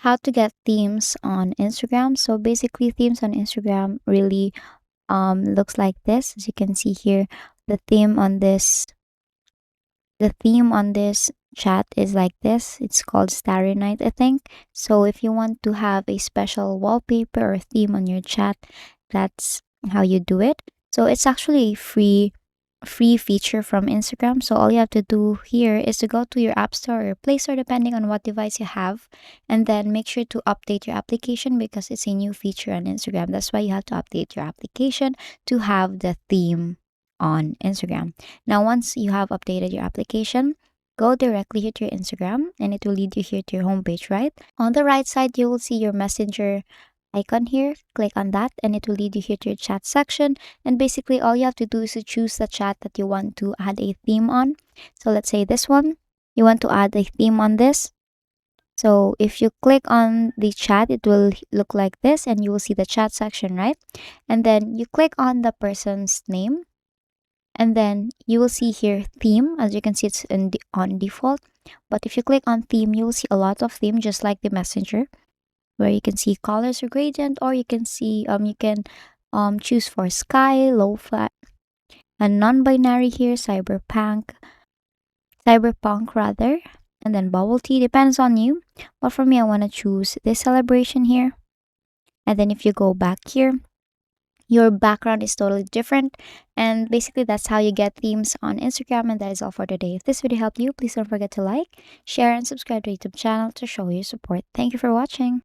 how to get themes on Instagram. So basically, themes on Instagram really looks like this. As you can see here, the theme on this chat is like this. It's called Starry Night, I think. So if you want to have a special wallpaper or theme on your chat, that's how you do it. So it's actually a free feature from Instagram. So all you have to do here is to go to your App Store or Play Store, depending on what device you have, and then make sure to update your application because it's a new feature on Instagram. That's why you have to update your application to have the theme on Instagram. Now, once you have updated your application, go directly here to your Instagram and it will lead you here to your homepage, right? On the right side, you will see your messenger icon here. Click on that and it will lead you here to your chat section. And basically, all you have to do is to choose the chat that you want to add a theme on. So let's say this one, you want to add a theme on this. So if you click on the chat, it will look like this and you will see the chat section, right? And then you click on the person's name and then you will see here theme. As you can see, it's on default. But if you click on theme, you will see a lot of theme just like the messenger, where you can see colors or gradient, or you can see you can choose for sky, low flat, and non-binary here, cyberpunk rather, and then bubble tea. Depends on you, but for me, I want to choose this celebration here. And then if you go back here, your background is totally different, and basically that's how you get themes on Instagram. And that is all for today. If this video helped you, please don't forget to like, share, and subscribe to the YouTube channel to show your support. Thank you for watching.